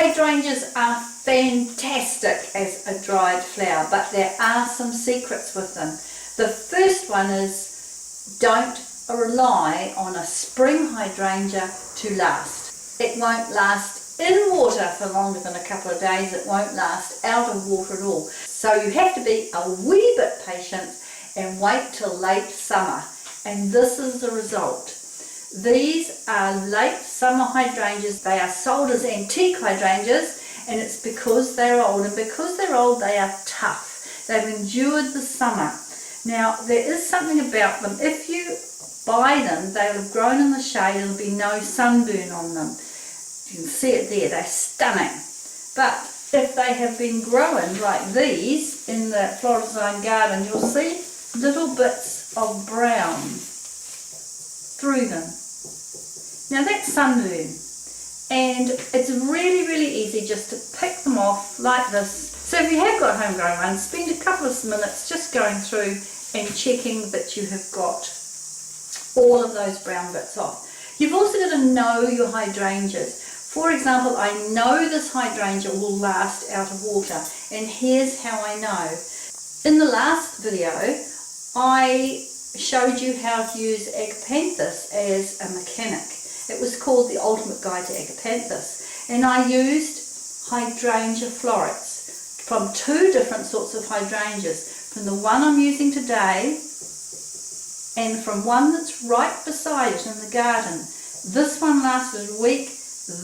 Hydrangeas are fantastic as a dried flower, but there are some secrets with them. The first one is don't rely on a spring hydrangea to last. It won't last in water for longer than a couple of days. It won't last out of water at all. So you have to be a wee bit patient and wait till late summer. And this is the result. These are late summer hydrangeas. They are sold as antique hydrangeas, and it's because they're old, and because they're old they are tough. They've endured the summer. Now there is something about them. If you buy them, they'll have grown in the shade, there'll be no sunburn on them. You can see it there, they're stunning. But if they have been growing like these in the Floral Design garden, you'll see little bits of brown through them. Now that's sunburn, and it's really, really easy just to pick them off like this. So if you have got homegrown ones, spend a couple of minutes just going through and checking that you have got all of those brown bits off. You've also got to know your hydrangeas. For example, I know this hydrangea will last out of water, and here's how I know. In the last video, I showed you how to use Agapanthus as a mechanic. It was called The Ultimate Guide to Agapanthus, and I used hydrangea florets from two different sorts of hydrangeas, from the one I'm using today and from one that's right beside it in the garden. This one lasted a week,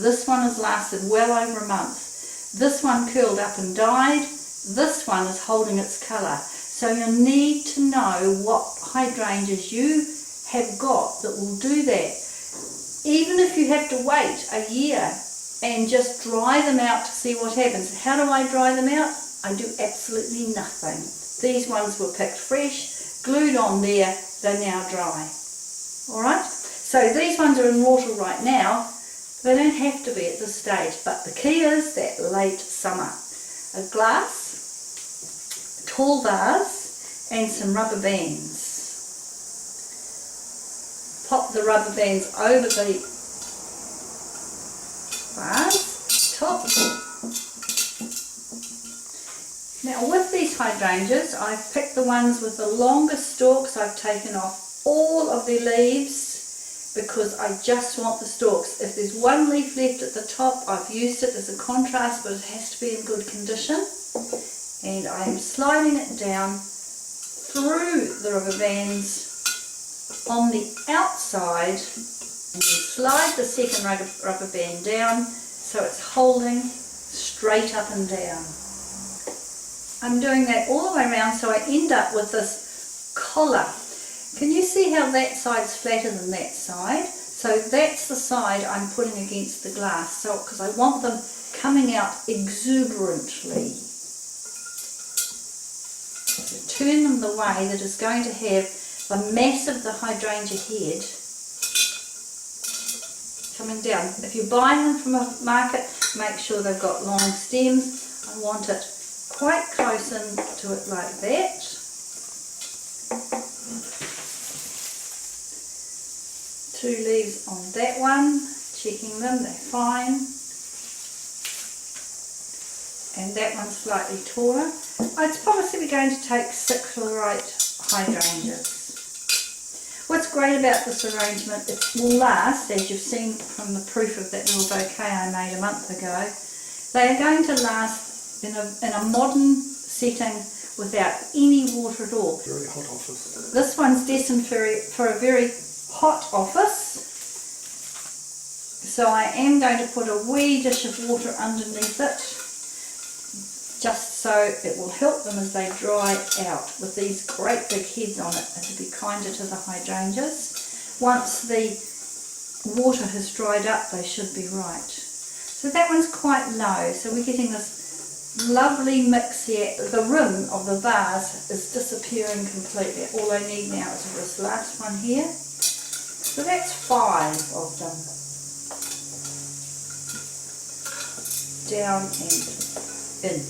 this one has lasted well over a month. This one curled up and died, this one is holding its colour. So you need to know what hydrangeas you have got that will do that. Even if you have to wait a year and just dry them out to see what happens. How do I dry them out? I do absolutely nothing. These ones were picked fresh, glued on there, they're now dry. Alright? So these ones are in water right now. They don't have to be at this stage, but the key is that late summer. A glass, a tall vase, and some rubber bands. Pop the rubber bands over the vase, top. Now with these hydrangeas, I've picked the ones with the longest stalks. I've taken off all of the leaves because I just want the stalks. If there's one leaf left at the top, I've used it as a contrast, but it has to be in good condition. And I am sliding it down through the rubber bands on the outside, and you slide the second rubber band down so it's holding straight up and down. I'm doing that all the way around so I end up with this collar. Can you see how that side's flatter than that side? So that's the side I'm putting against the glass, so because I want them coming out exuberantly. So turn them the way that is going to have the mass of the hydrangea head coming down. If you're buying them from a market, make sure they've got long stems. I want it quite close in to it like that. Two leaves on that one, checking them, they're fine. And that one's slightly taller. It's probably going to take 6 or 8 hydrangeas. What's great about this arrangement, it will last, as you've seen from the proof of that little bouquet I made a month ago. They are going to last in a modern setting without any water at all. Very hot office. This one's destined for a very hot office. So I am going to put a wee dish of water underneath it, just so it will help them as they dry out with these great big heads on it, and to be kinder to the hydrangeas. Once the water has dried up, they should be right. So that one's quite low, so we're getting this lovely mix here. The rim of the vase is disappearing completely. All I need now is this last one here. So that's 5 of them. Down and in.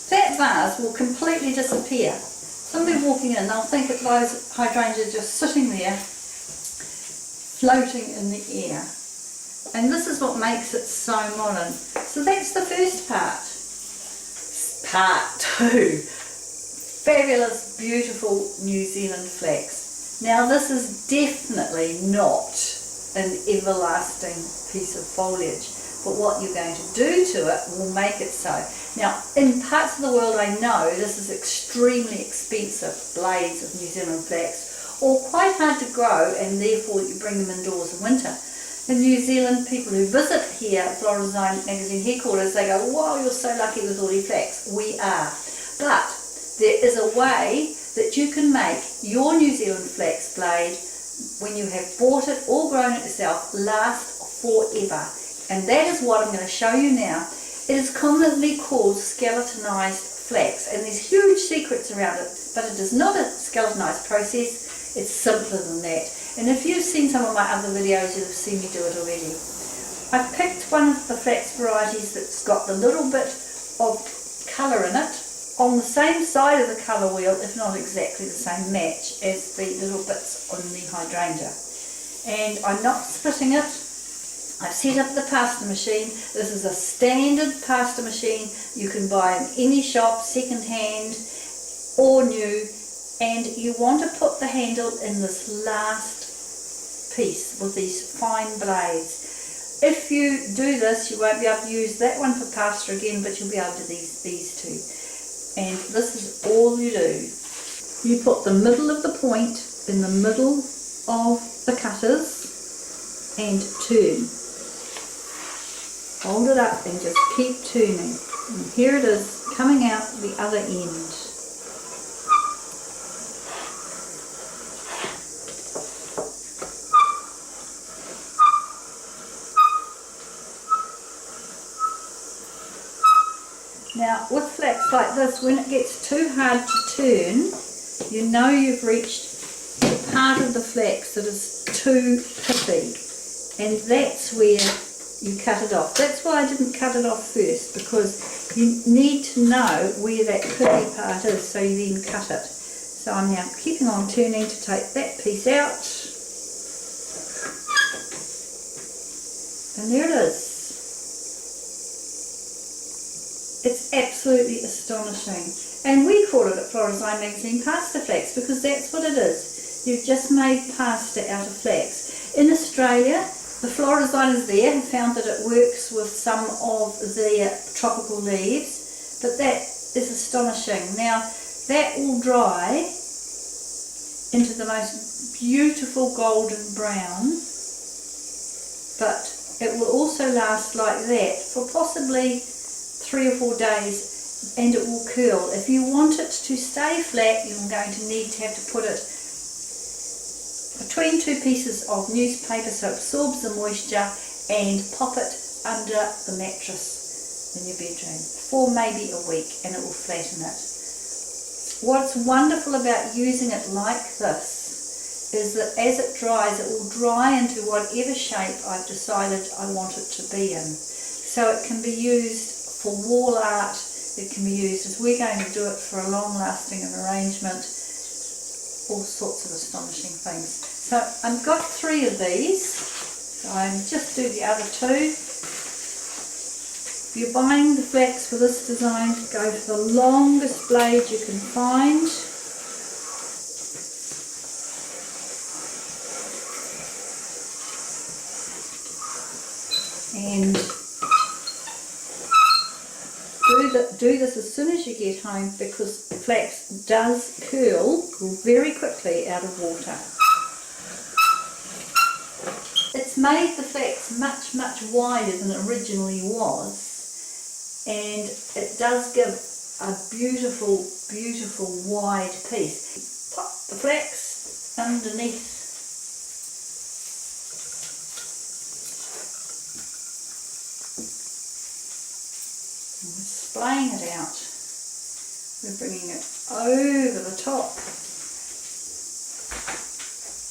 That vase will completely disappear. Somebody walking in, they'll think that those hydrangeas are just sitting there, floating in the air. And this is what makes it so modern. So that's the first part. Part 2. Fabulous, beautiful New Zealand flax. Now this is definitely not an everlasting piece of foliage, but what you're going to do to it will make it so. Now in parts of the world I know this is extremely expensive blades of New Zealand flax, or quite hard to grow, and therefore you bring them indoors in winter. In New Zealand, people who visit here at Flora Design Magazine headquarters, they go, wow, you're so lucky with all your flax. We are. But there is a way that you can make your New Zealand flax blade, when you have bought it or grown it yourself, last forever. And that is what I'm going to show you now. It is commonly called skeletonized flax, and there's huge secrets around it, but it is not a skeletonized process. It's simpler than that. And if you've seen some of my other videos, you'll have seen me do it already. I've picked one of the flax varieties that's got the little bit of colour in it, on the same side of the colour wheel, if not exactly the same match as the little bits on the hydrangea. And I'm not splitting it. I've set up the pasta machine. This is a standard pasta machine you can buy in any shop, second hand or new, and you want to put the handle in this last piece with these fine blades. If you do this, you won't be able to use that one for pasta again, but you'll be able to do these two. And this is all you do. You put the middle of the point in the middle of the cutters and turn. Hold it up and just keep turning. And here it is coming out the other end. Now with flax like this, when it gets too hard to turn, you know you've reached the part of the flax that is too pippy, and that's where you cut it off. That's why I didn't cut it off first, because you need to know where that pippy part is, so you then cut it. So I'm now keeping on turning to take that piece out, and there it is. It's absolutely astonishing, and we call it at Flora Design Magazine pasta flax, because that's what it is. You've just made pasta out of flax. In Australia, the flora designers there have found that it works with some of their tropical leaves, but that is astonishing. Now that will dry into the most beautiful golden brown, but it will also last like that for possibly 3 or 4 days, and it will curl. If you want it to stay flat, you're going to need to have to put it between 2 pieces of newspaper so it absorbs the moisture, and pop it under the mattress in your bedroom for maybe a week, and it will flatten it. What's wonderful about using it like this is that as it dries, it will dry into whatever shape I've decided I want it to be in. So it can be used for wall art, it can be used as we're going to do it for a long-lasting arrangement, all sorts of astonishing things. So I've got 3 of these, so I'll just do the other 2. If you're buying the flax for this design, go for the longest blade you can find. And do this as soon as you get home, because flax does curl very quickly out of water. It's made the flax much, much wider than it originally was, and it does give a beautiful, beautiful wide piece. Pop the flax underneath . Splaying it out, we're bringing it over the top,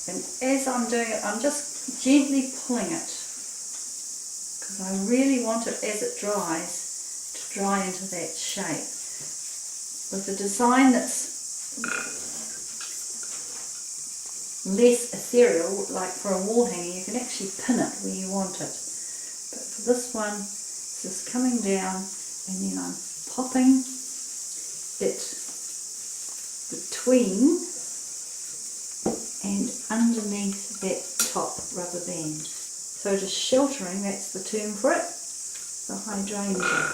and as I'm doing it, I'm just gently pulling it, because I really want it, as it dries, to dry into that shape. With the design that's less ethereal, like for a wall hanging, you can actually pin it where you want it. But for this one, it's just coming down and then I'm popping it between and underneath that top rubber band. So just sheltering, that's the term for it, the hydrangea.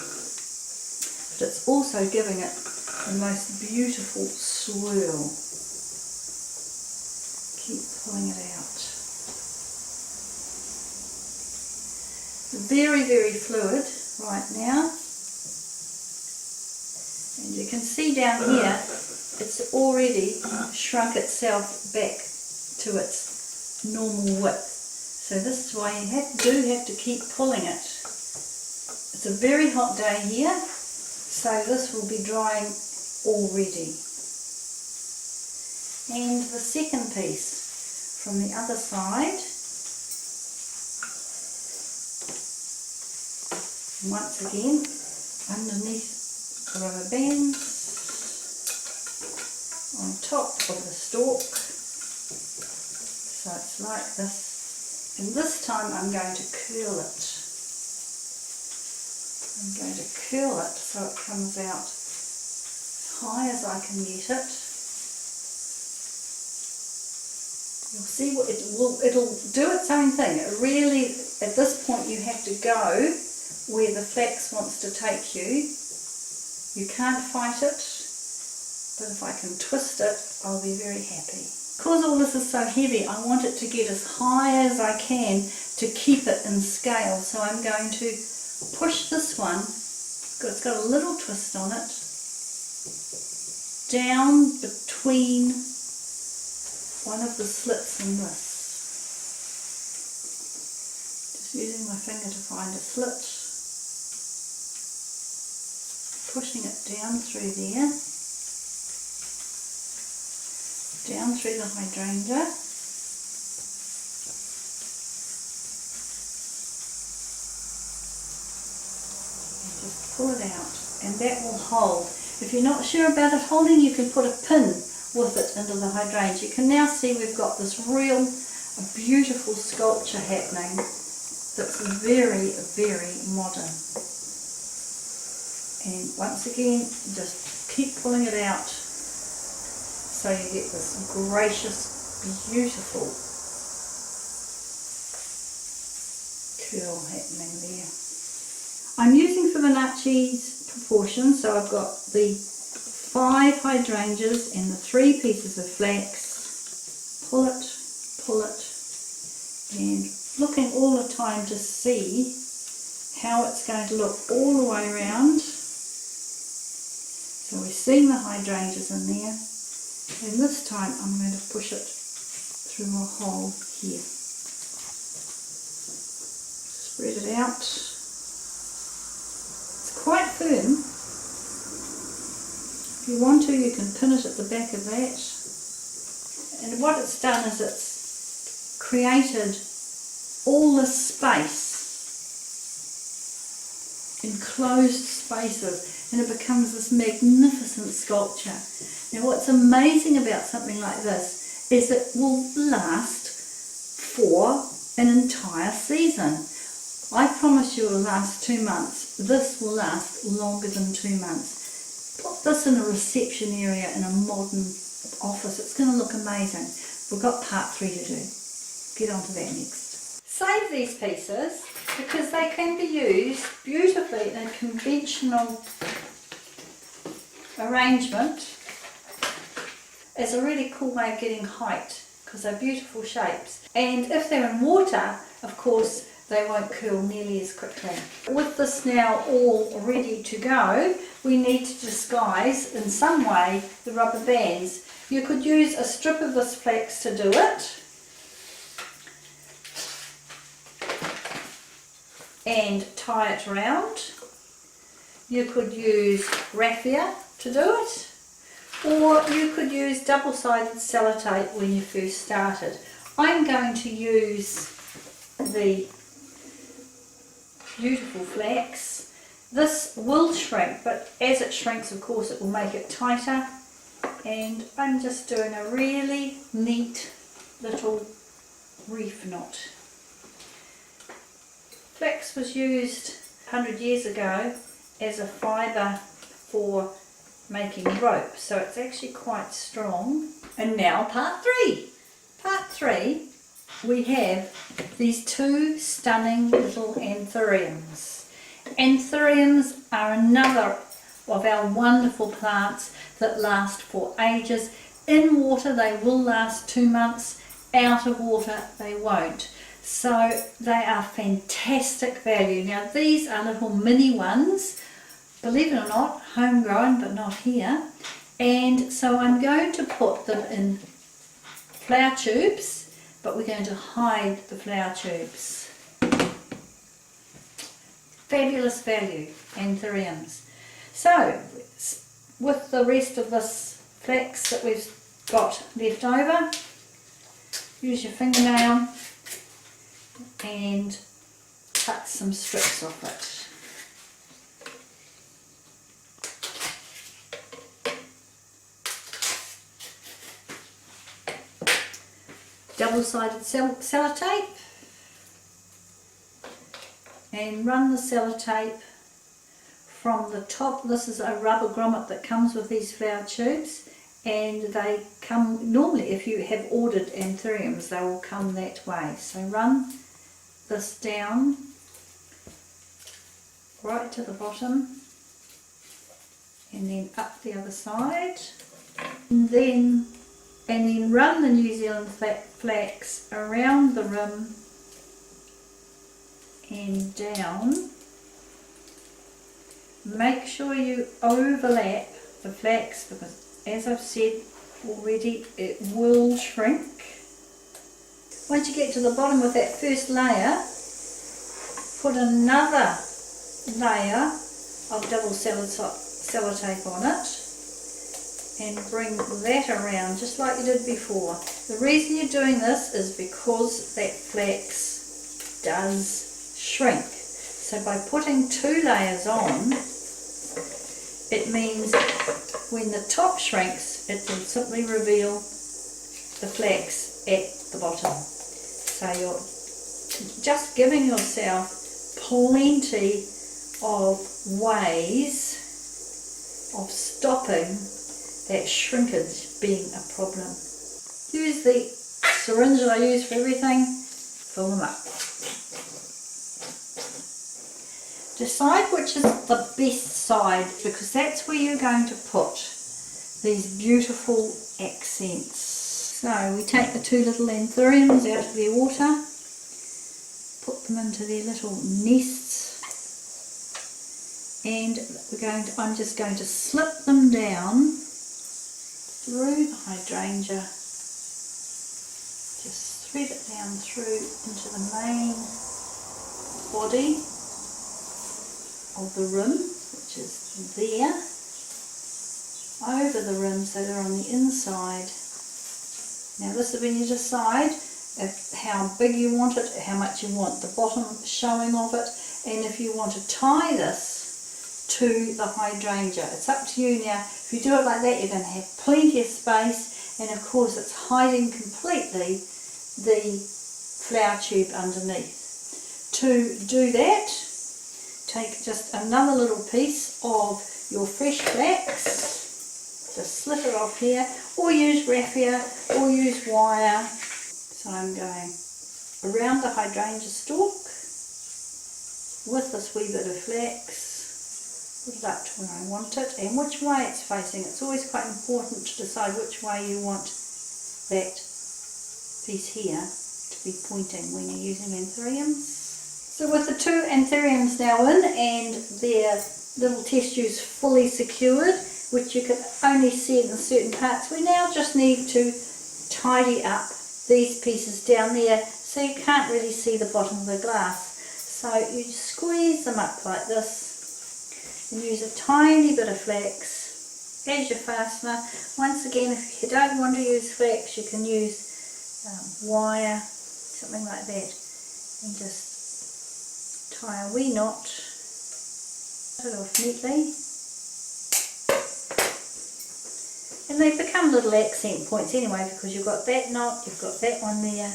But it's also giving it the most beautiful swirl. Keep pulling it out. Very, very fluid right now. And you can see down here, it's already shrunk itself back to its normal width. So this is why you do have to keep pulling it. It's a very hot day here, so this will be drying already. And the second piece from the other side. Once again, underneath the rubber bands, on top of the stalk. So it's like this. And this time I'm going to curl it. I'm going to curl it so it comes out as high as I can get it. You'll see what it'll do its own thing. It really, at this point you have to go where the flax wants to take you. You can't fight it, but if I can twist it, I'll be very happy. Because all this is so heavy, I want it to get as high as I can to keep it in scale. So I'm going to push this one, it's got a little twist on it, down between one of the slits in this. Just using my finger to find a slit. Pushing it down through there. Down through the hydrangea. And just pull it out, and that will hold. If you're not sure about it holding, you can put a pin with it into the hydrangea. You can now see we've got this real beautiful sculpture happening that's very, very modern. And once again, just keep pulling it out so you get this gracious, beautiful curl happening there. I'm using Fibonacci's proportion, so I've got the 5 hydrangeas and the 3 pieces of flax. Pull it, and looking all the time to see how it's going to look all the way around. So we're seeing the hydrangeas in there, and this time I'm going to push it through a hole here. Spread it out. It's quite firm. If you want to, you can pin it at the back of that. And what it's done is it's created all this space, enclosed spaces, and it becomes this magnificent sculpture. Now what's amazing about something like this is it will last for an entire season. I promise you it will last 2 months. This will last longer than 2 months. Put this in a reception area in a modern office. It's going to look amazing. We've got part 3 to do. Get on to that next. Save these pieces because they can be used beautifully in a conventional arrangement as a really cool way of getting height because they're beautiful shapes. And if they're in water, of course, they won't curl nearly as quickly. With this now all ready to go, we need to disguise in some way the rubber bands. You could use a strip of this flax to do it, and tie it round. You could use raffia to do it, or you could use double-sided sellotape when you first started. I'm going to use the beautiful flax. This will shrink, but as it shrinks, of course, it will make it tighter. And I'm just doing a really neat little reef knot. Flax was used 100 years ago as a fibre for making rope, so it's actually quite strong. And now part 3. Part 3, we have these 2 stunning little anthuriums. Anthuriums are another of our wonderful plants that last for ages. In water they will last 2 months, out of water they won't. So they are fantastic value. Now these are little mini ones, believe it or not, homegrown but not here. And so I'm going to put them in flower tubes, but we're going to hide the flower tubes. Fabulous value, anthuriums. So with the rest of this flax that we've got left over, use your fingernail and cut some strips off it. Double-sided sellotape, and run the sellotape from the top. This is a rubber grommet that comes with these flower tubes, and they come, normally if you have ordered anthuriums they will come that way. So run this down right to the bottom and then up the other side, and then run the New Zealand flax around the rim and down. Make sure you overlap the flax, because as I've said already, it will shrink. Once you get to the bottom with that first layer, put another layer of double sellotape on it and bring that around just like you did before. The reason you're doing this is because that flax does shrink. So by putting 2 layers on, it means when the top shrinks, it will simply reveal the flax at the bottom. So you're just giving yourself plenty of ways of stopping that shrinkage being a problem. Use the syringe that I use for everything, fill them up. Decide which is the best side, because that's where you're going to put these beautiful accents. So we take the 2 little anthuriums out of their water, put them into their little nests, and I'm just going to slip them down through the hydrangea. Just thread it down through into the main body of the rim, which is there, over the rim so they're on the inside. Now this is when you decide how big you want it, how much you want the bottom showing of it, and if you want to tie this to the hydrangea. It's up to you now. If you do it like that, you're going to have plenty of space, and of course it's hiding completely the flower tube underneath. To do that, take just another little piece of your fresh flax, just slip it off here, or use raffia, or use wire. So I'm going around the hydrangea stalk with this wee bit of flax, put it up to where I want it, and which way it's facing. It's always quite important to decide which way you want that piece here to be pointing when you're using anthuriums. So with the 2 anthuriums now in and their little test tubes fully secured, which you can only see in certain parts, we now just need to tidy up these pieces down there so you can't really see the bottom of the glass. So you squeeze them up like this and use a tiny bit of flax as your fastener. Once again, if you don't want to use flax, you can use wire, something like that, and just tie a wee knot, cut it off neatly, and they become little accent points anyway, because you've got that knot, you've got that one there.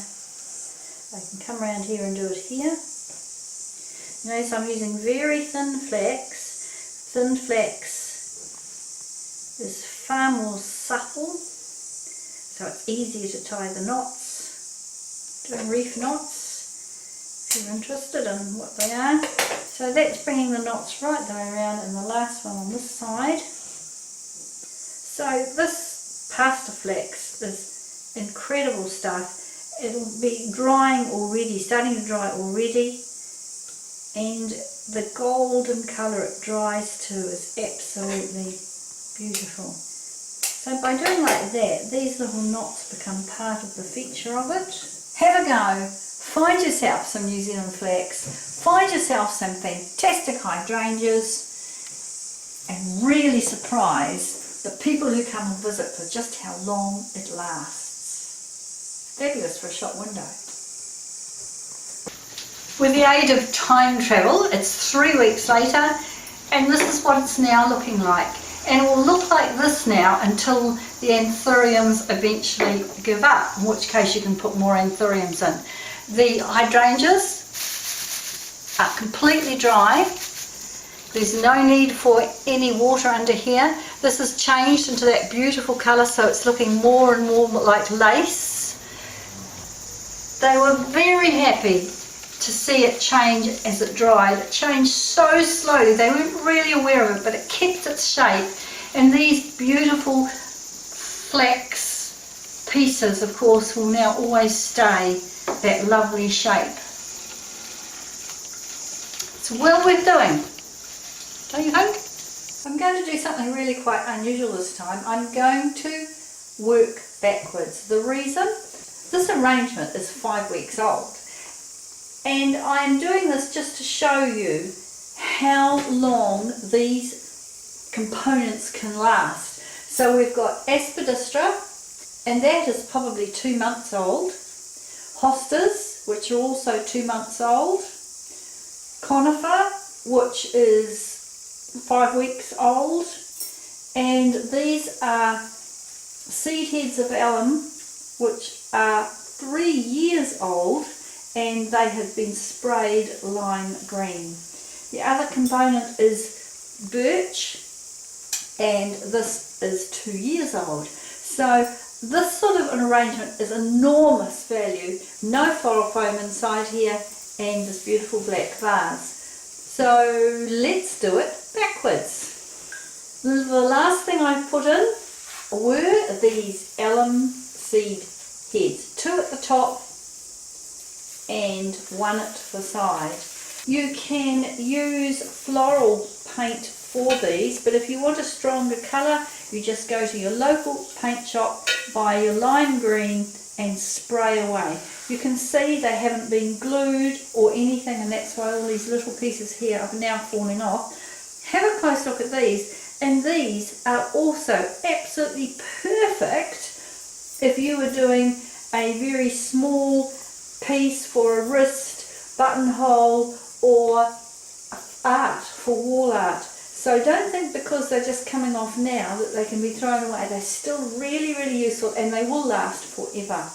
I can come around here and do it here. Okay, so I'm using very thin flax. Thin flax is far more supple, so it's easier to tie the knots, doing reef knots, if you're interested in what they are. So that's bringing the knots right the way around, and the last one on this side. So this pasta flax is incredible stuff. It'll be drying already, starting to dry already, and the golden colour it dries to is absolutely beautiful. So by doing like that, these little knots become part of the feature of it. Have a go. Find yourself some New Zealand flax. Find yourself some fantastic hydrangeas, and really surprise the people who come and visit for just how long it lasts. Fabulous for a shop window. With the aid of time travel, it's 3 weeks later, and this is what it's now looking like. And it will look like this now until the anthuriums eventually give up, in which case you can put more anthuriums in. The hydrangeas are completely dry. There's no need for any water under here. This has changed into that beautiful colour, so it's looking more and more like lace. They were very happy to see it change as it dried. It changed so slowly, they weren't really aware of it, but it kept its shape. And these beautiful flax pieces, of course, will now always stay that lovely shape. It's well worth doing, don't you think? I'm going to do something really quite unusual this time. I'm going to work backwards. The reason? This arrangement is 5 weeks old. And I'm doing this just to show you how long these components can last. So we've got Aspidistra, and that is probably 2 months old. Hostas, which are also 2 months old. Conifer, which is 5 weeks old. And these are seed heads of alum, which are 3 years old, and they have been sprayed lime green. The other component is birch, and this is 2 years old. So this sort of an arrangement is enormous value. No floral foam inside here, and this beautiful black vase. So let's do it backwards. The last thing I put in were these alum seed heads. 2 at the top and 1 at the side. You can use floral paint for these, but if you want a stronger colour, you just go to your local paint shop, buy your lime green and spray away. You can see they haven't been glued or anything, and that's why all these little pieces here are now falling off. Have a close look at these, and these are also absolutely perfect if you were doing a very small piece for a wrist, buttonhole, or art, for wall art. So don't think because they're just coming off now that they can be thrown away. They're still really, really useful, and they will last forever.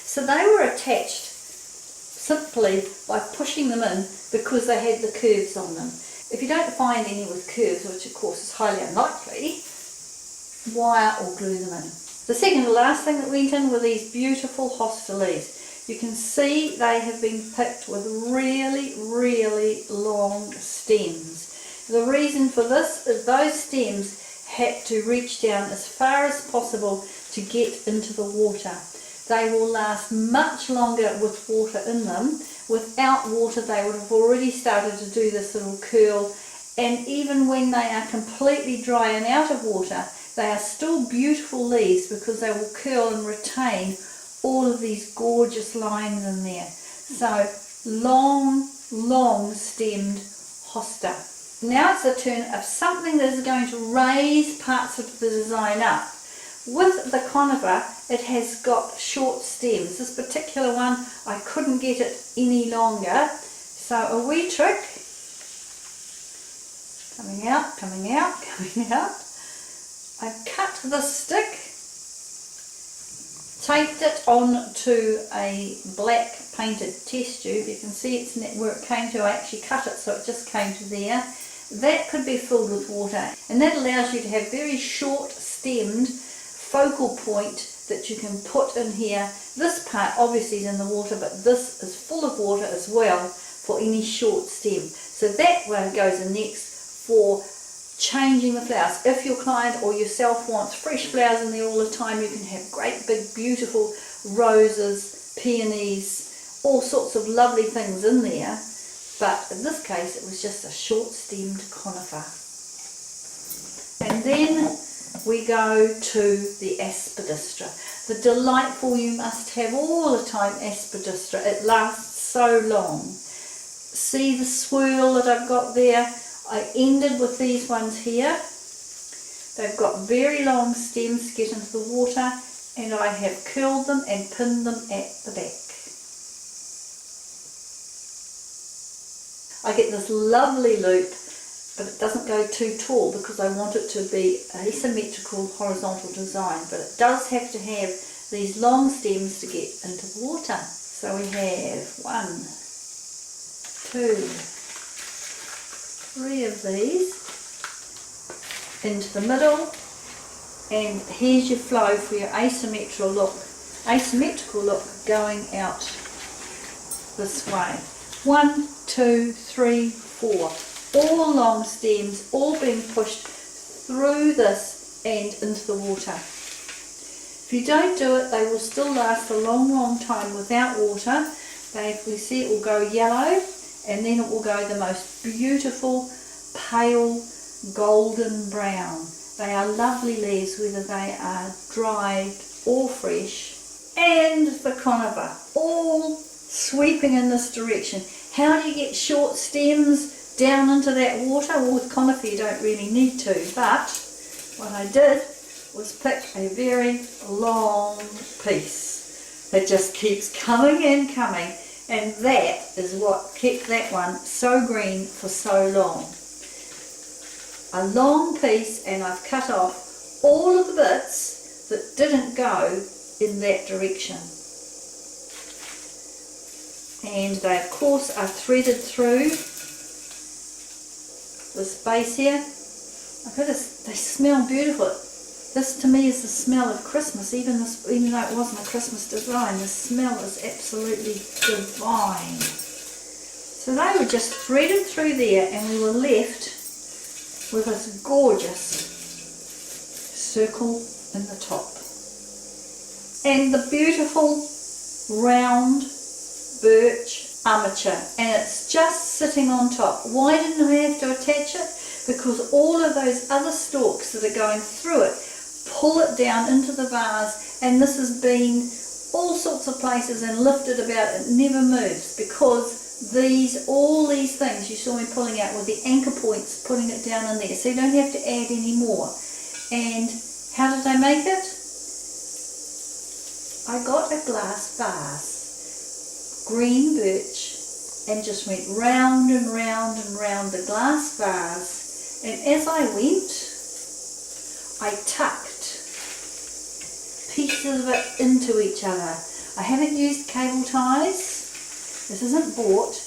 So they were attached simply by pushing them in because they had the curves on them. If you don't find any with curves, which of course is highly unlikely, wire or glue them in. The second to last thing that went in were these beautiful hosta leaves. You can see they have been picked with really, really long stems. The reason for this is those stems had to reach down as far as possible to get into the water. They will last much longer with water in them. Without water, they would have already started to do this little curl, and even when they are completely dry and out of water, they are still beautiful leaves because they will curl and retain all of these gorgeous lines in there. So long, long stemmed hosta. Now it's the turn of something that is going to raise parts of the design up. With the conifer, it has got short stems. This particular one, I couldn't get it any longer. So a wee trick, coming out, coming out, coming out. I've cut the stick taped it onto a black painted test tube. You can see it's where it came to. I actually cut it so it just came to there. That could be filled with water, and that allows you to have very short stemmed focal point that you can put in here. This part obviously is in the water, but this is full of water as well for any short stem. So that one goes in next for changing the flowers. If your client or yourself wants fresh flowers in there all the time, you can have great big beautiful roses, peonies, all sorts of lovely things in there. But in this case it was just a short stemmed conifer. And then we go to the aspidistra. The delightful, you must have all the time aspidistra. It lasts so long. See the swirl that I've got there? I ended with these ones here. They've got very long stems to get into the water, and I have curled them and pinned them at the back. I get this lovely loop, but it doesn't go too tall because I want it to be asymmetrical horizontal design, but it does have to have these long stems to get into the water. So we have 1, 2, 3 of these into the middle, and here's your flow for your asymmetrical look going out this way. 1, 2, 3, 4, all long stems, all being pushed through this and into the water. If you don't do it, they will still last a long time without water. We see it will go yellow, and then it will go the most beautiful pale golden brown. They are lovely leaves, whether they are dried or fresh. And the conifer, all sweeping in this direction. How do you get short stems down into that water? Well, with conifer you don't really need to, but what I did was pick a very long piece that just keeps coming and coming, and that is what kept that one so green for so long. A long piece, and I've cut off all of the bits that didn't go in that direction. And they of course are threaded through this base here. They smell beautiful. This to me is the smell of Christmas, even though it wasn't a Christmas design. The smell is absolutely divine. So they were just threaded through there, and we were left with this gorgeous circle in the top. And the beautiful round birch armature, and it's just sitting on top. Why didn't I have to attach it? Because all of those other stalks that are going through it pull it down into the vase, and this has been all sorts of places and lifted about. It never moves because all these things you saw me pulling out with the anchor points, putting it down in there, so you don't have to add any more. And how did I make it? I got a glass vase, green birch, and just went round and round and round the glass vase, and as I went I tucked pieces of it into each other. I haven't used cable ties. This isn't bought.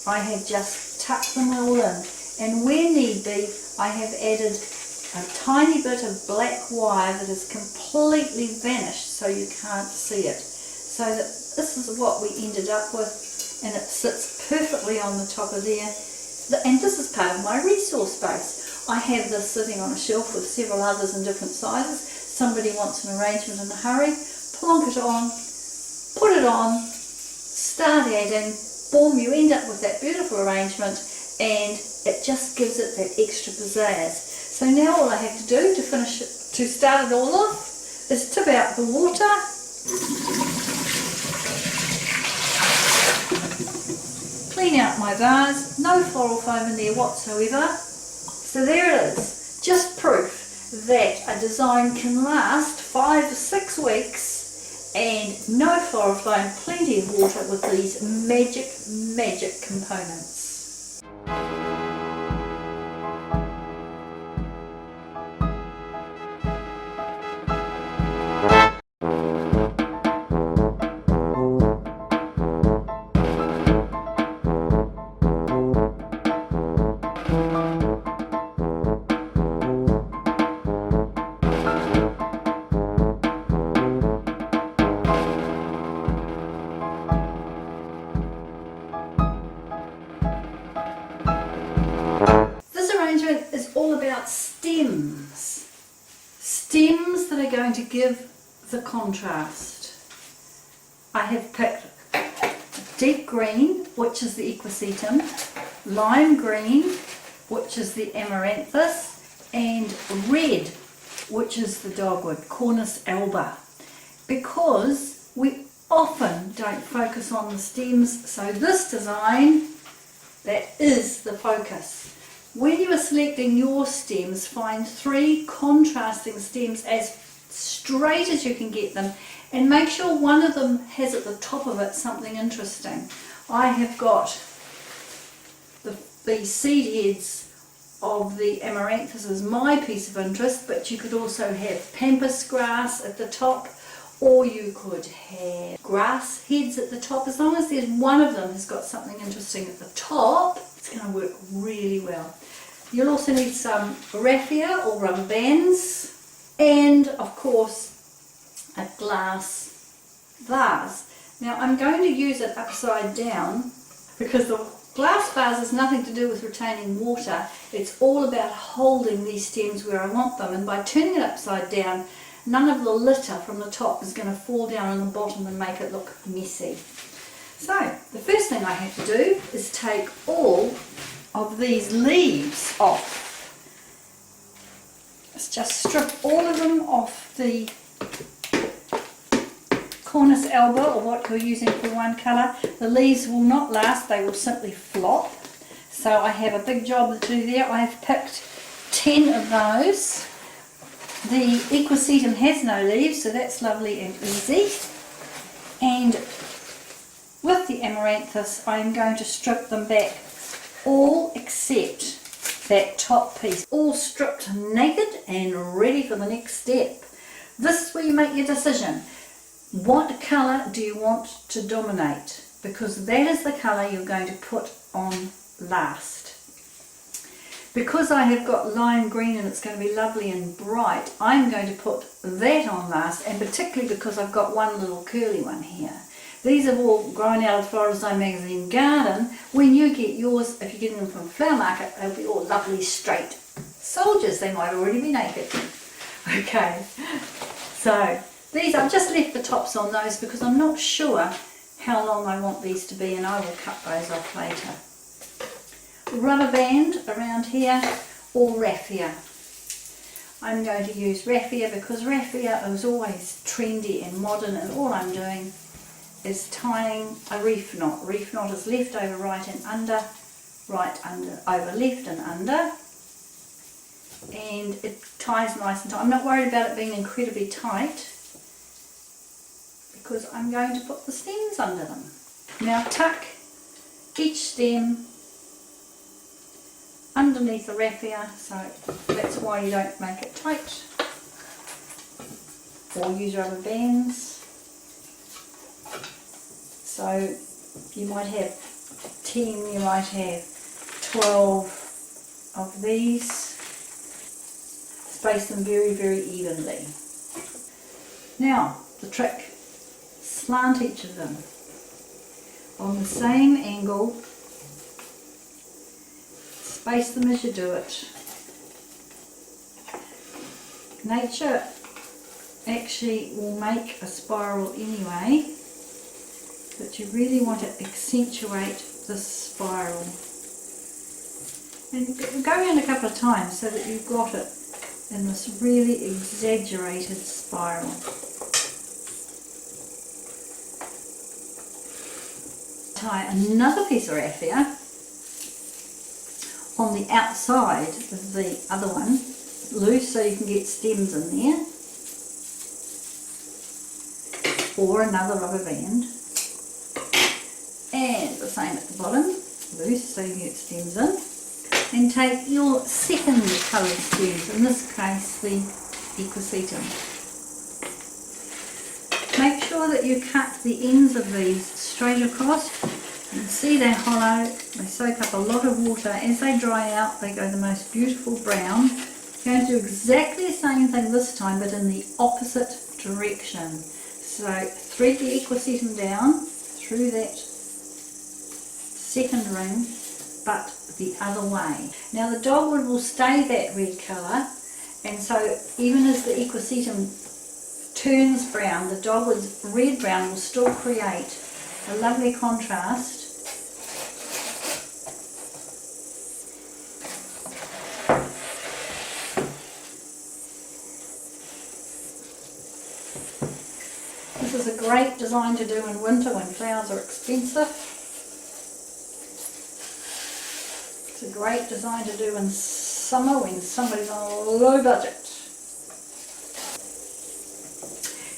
I have just tucked them all in, and where need be I have added a tiny bit of black wire that has completely vanished so you can't see it. So that this is what we ended up with, and it sits perfectly on the top of there. And this is part of my resource space. I have this sitting on a shelf with several others in different sizes. Somebody wants an arrangement in a hurry, plonk it on, put it on, start adding, boom, you end up with that beautiful arrangement, and it just gives it that extra pizzazz. So now all I have to do to finish it, to start it all off, is tip out the water, clean out my vase, no floral foam in there whatsoever. So there it is, just proof that a design can last 5 to 6 weeks and no floral foam, plenty of water with these magic components. give the contrast. I have picked deep green, which is the equisetum, lime green, which is the amaranthus, and red, which is the dogwood, Cornus alba, because we often don't focus on the stems, so this design, that is the focus. When you are selecting your stems, find 3 contrasting stems as straight as you can get them, and make sure one of them has at the top of it something interesting. I have got the seed heads of the amaranthus as my piece of interest, but you could also have pampas grass at the top, or you could have grass heads at the top. As long as there's one of them has got something interesting at the top, it's going to work really well. You'll also need some raffia or rubber bands, and of course a glass vase. Now I'm going to use it upside down because the glass vase has nothing to do with retaining water. It's all about holding these stems where I want them, and by turning it upside down, none of the litter from the top is going to fall down on the bottom and make it look messy. So the first thing I have to do is take all of these leaves off. Let's just strip all of them off the Cornus alba, or what you're using for one colour. The leaves will not last, they will simply flop. So I have a big job to do there. I have picked 10 of those. The equisetum has no leaves, so that's lovely and easy. And with the amaranthus, I'm going to strip them back, all except that top piece. All stripped naked and ready for the next step. This is where you make your decision. What colour do you want to dominate? Because that is the colour you're going to put on last. Because I have got lime green and it's going to be lovely and bright, I'm going to put that on last, and particularly because I've got one little curly one here. These have all grown out of Florist Zone magazine garden. When you get yours, if you get them from the flower market, they'll be all lovely straight soldiers. They might already be naked. Okay, so these, I've just left the tops on those because I'm not sure how long I want these to be, and I will cut those off later. Rubber band around here, or raffia. I'm going to use raffia because raffia is always trendy and modern, and all I'm doing is tying a reef knot. Reef knot is left over, right and under, right under, over, left and under, and it ties nice and tight. I'm not worried about it being incredibly tight because I'm going to put the stems under them. Now tuck each stem underneath the raffia, so that's why you don't make it tight, or use rubber bands. So you might have 10, you might have 12 of these. Space them very, very evenly. Now the trick, slant each of them on the same angle. Space them as you do it. Nature actually will make a spiral anyway, but you really want to accentuate this spiral. And go around a couple of times so that you've got it in this really exaggerated spiral. Tie another piece of raffia on the outside of the other one, loose, so you can get stems in there, or another rubber band, and the same at the bottom, loose, so you can get stems in. And take your second coloured stems, in this case the equisetum. Make sure that you cut the ends of these straight across. You can see they're hollow, they soak up a lot of water. As they dry out, they go the most beautiful brown. You're going to do exactly the same thing this time, but in the opposite direction. So thread the equisetum down through that second ring, but the other way. Now the dogwood will stay that red colour, and so even as the equisetum turns brown, the dogwood's red brown will still create a lovely contrast. This is a great design to do in winter when flowers are expensive. It's a great design to do in summer when somebody's on a low budget.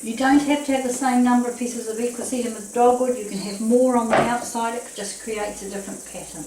You don't have to have the same number of pieces of equisetum as dogwood. You can have more on the outside. It just creates a different pattern.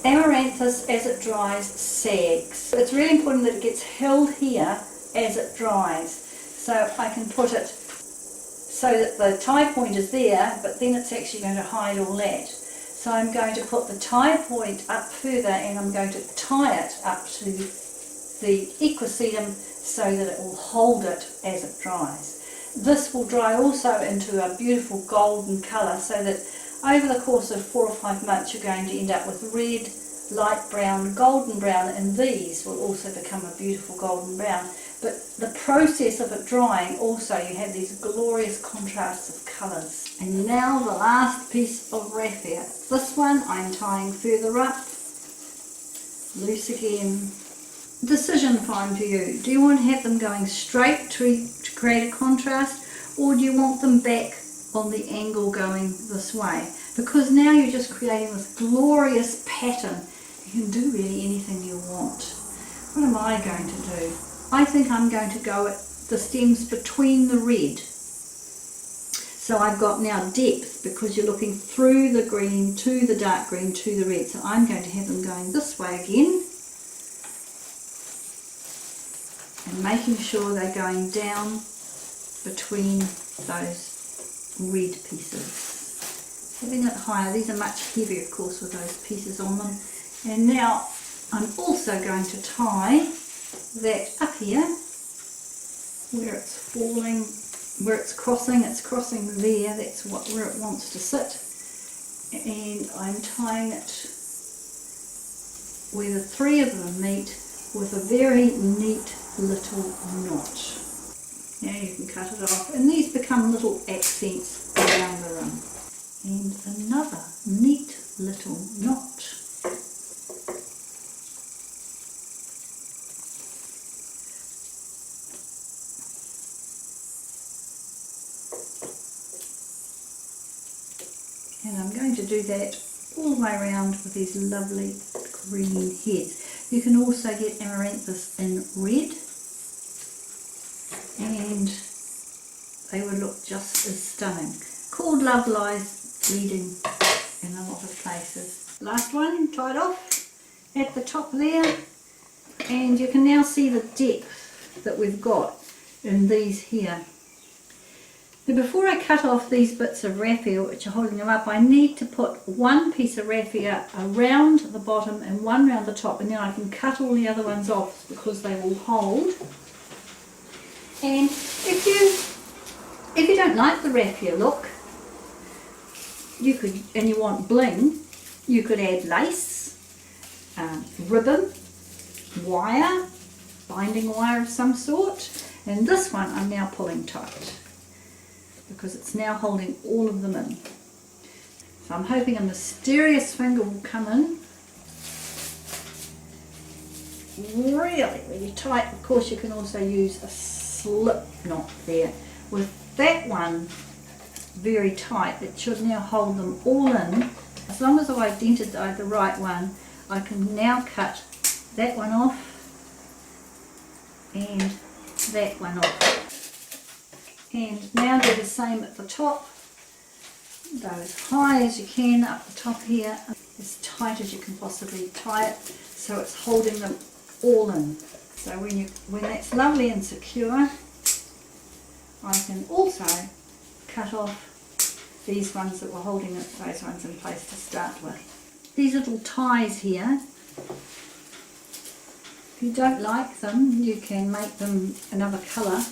Amaranthus, as it dries, sags. It's really important that it gets held here as it dries. So I can put it so that the tie point is there, but then it's actually going to hide all that. So I'm going to put the tie point up further, and I'm going to tie it up to the equisetum so that it will hold it as it dries. This will dry also into a beautiful golden colour, so that over the course of 4 or 5 months you're going to end up with red, light brown, golden brown, and these will also become a beautiful golden brown. But the process of it drying also, you have these glorious contrasts of colours. And now the last piece of raffia. This one I'm tying further up, loose again. Decision time for you. Do you want to have them going straight to create a contrast, or do you want them back on the angle going this way? Because now you're just creating this glorious pattern. You can do really anything you want. What am I going to do? I think I'm going to go at the stems between the red. So I've got now depth, because you're looking through the green to the dark green to the red. So I'm going to have them going this way again, and making sure they're going down between those red pieces. Having it higher. These are much heavier, of course, with those pieces on them. And now I'm also going to tie that up here where it's falling, where it's crossing there. That's where it wants to sit. And I'm tying it where the 3 of them meet with a very neat little knot. Now you can cut it off, and these become little accents around the rim. And another neat little knot. And I'm going to do that all the way around with these lovely green heads. You can also get amaranthus in red, and they would look just as stunning. Called Love Lies Bleeding in a lot of places. Last one, tied off at the top there, and you can now see the depth that we've got in these here. Now before I cut off these bits of raffia which are holding them up, I need to put one piece of raffia around the bottom and one around the top, and then I can cut all the other ones off because they will hold. And if you don't like the raffia look, you could, and you want bling, you could add lace, ribbon, wire, binding wire of some sort. And this one I'm now pulling tight, because it's now holding all of them in. So I'm hoping a mysterious finger will come in really, really tight. Of course you can also use a slip knot there. With that one very tight, it should now hold them all in. As long as I identified the right one, I can now cut that one off and that one off. And now do the same at the top. Go as high as you can up the top here, as tight as you can possibly tie it, so it's holding them all in. So when that's lovely and secure, I can also cut off these ones that were holding those ones in place to start with. These little ties here, if you don't like them, you can make them another colour,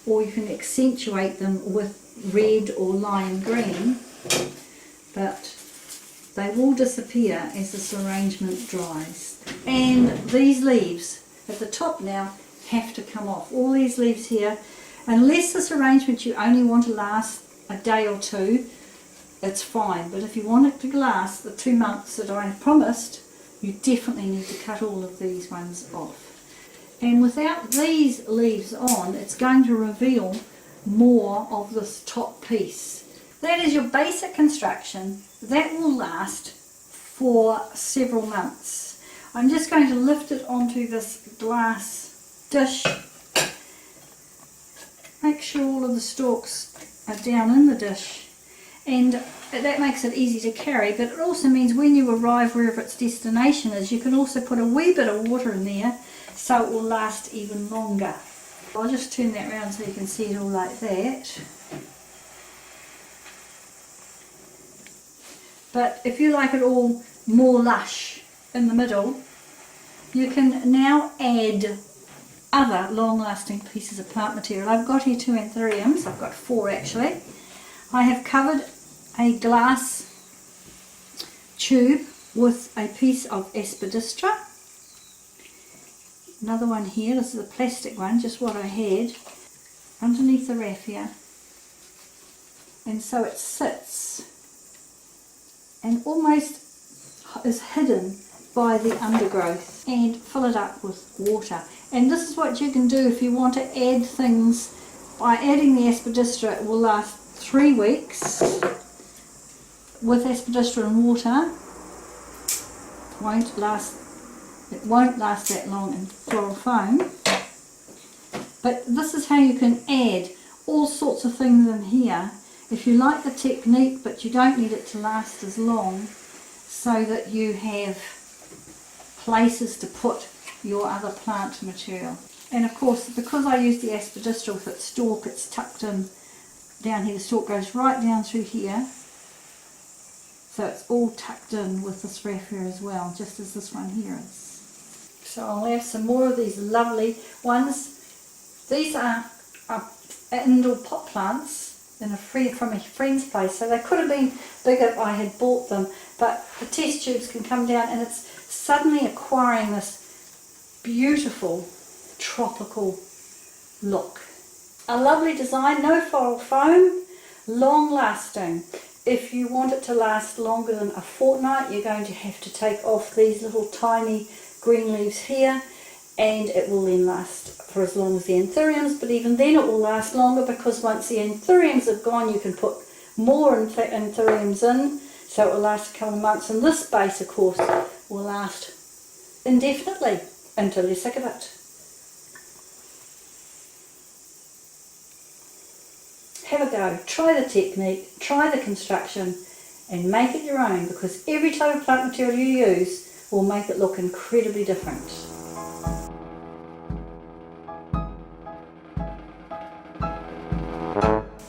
or you can accentuate them with red or lime green, but they will disappear as this arrangement dries. And these leaves at the top now have to come off. All these leaves here, Unless this arrangement you only want to last a day or two, it's fine. But if you want it to last the 2 months that I promised, you definitely need to cut all of these ones off. And without these leaves on, it's going to reveal more of this top piece. That is your basic construction. That will last for several months. I'm just going to lift it onto this glass dish. Make sure all of the stalks are down in the dish, and that makes it easy to carry, but it also means when you arrive wherever its destination is, you can also put a wee bit of water in there so it will last even longer. I'll just turn that around so you can see it all like that. But if you like it all more lush in the middle, you can now add other long-lasting pieces of plant material. I've got here 2 anthuriums, I've got 4 actually. I have covered a glass tube with a piece of aspidistra. Another one here, this is a plastic one, just what I had, underneath the raffia. And so it sits and almost is hidden by the undergrowth, and fill it up with water. And this is what you can do if you want to add things. By adding the aspidistra, it will last 3 weeks with aspidistra and water. It won't last that long in floral foam. But this is how you can add all sorts of things in here if you like the technique, but you don't need it to last as long, so that you have places to put your other plant material. And of course, because I use the aspidistra with its stalk, it's tucked in down here. The stalk goes right down through here, so it's all tucked in with this raffia as well, just as this one here is. So I'll have some more of these lovely ones. These are indoor pot plants from a friend's place, so they could have been bigger if I had bought them, but the test tubes can come down, and it's suddenly acquiring this beautiful tropical look. A lovely design, no floral foam, long lasting. If you want it to last longer than a fortnight, you're going to have to take off these little tiny green leaves here, and it will then last for as long as the anthuriums, but even then it will last longer, because once the anthuriums are gone you can put more anthuriums in, so it will last a couple of months. And this base, of course, will last indefinitely until you're sick of it. Have a go, try the technique, try the construction, and make it your own, because every type of plant material you use will make it look incredibly different.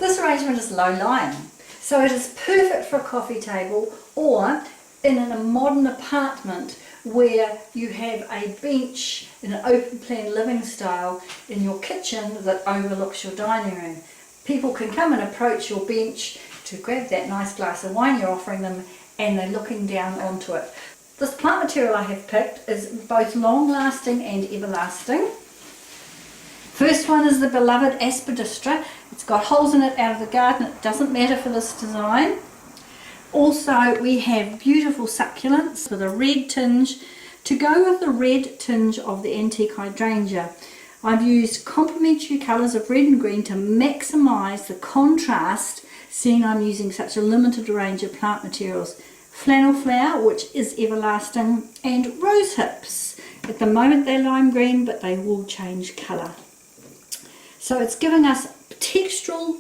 This arrangement is low-lying, so it is perfect for a coffee table or in a modern apartment where you have a bench in an open plan living style in your kitchen that overlooks your dining room. People can come and approach your bench to grab that nice glass of wine you're offering them, and they're looking down onto it. This plant material I have picked is both long-lasting and everlasting. First one is the beloved aspidistra. It's got holes in it out of the garden. It doesn't matter for this design. Also, we have beautiful succulents with a red tinge to go with the red tinge of the antique hydrangea. I've used complementary colours of red and green to maximise the contrast, seeing I'm using such a limited range of plant materials. Flannel flower, which is everlasting, and rose hips. At the moment they're lime green, but they will change colour. So it's giving us textural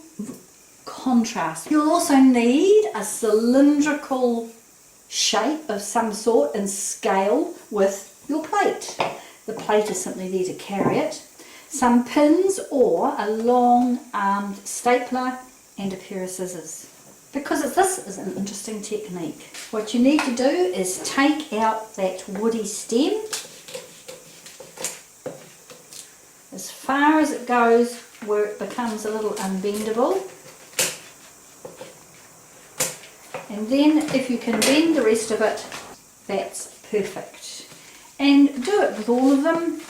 contrast. You'll also need a cylindrical shape of some sort and scale with your plate. The plate is simply there to carry it. Some pins or a long armed stapler and a pair of scissors. Because this is an interesting technique. What you need to do is take out that woody stem as far as it goes, where it becomes a little unbendable. And then if you can bend the rest of it, that's perfect. And do it with all of them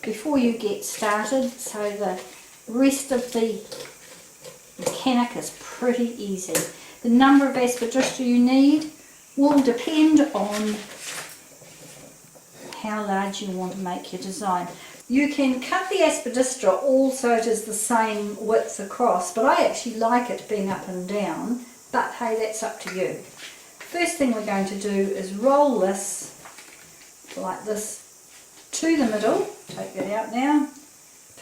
before you get started, so the rest of the mechanic is pretty easy. The number of aspidistra you need will depend on how large you want to make your design. You can cut the aspidistra all so it is the same width across, but I actually like it being up and down, but hey, that's up to you. First thing we're going to do is roll this like this to the middle. Take that out now.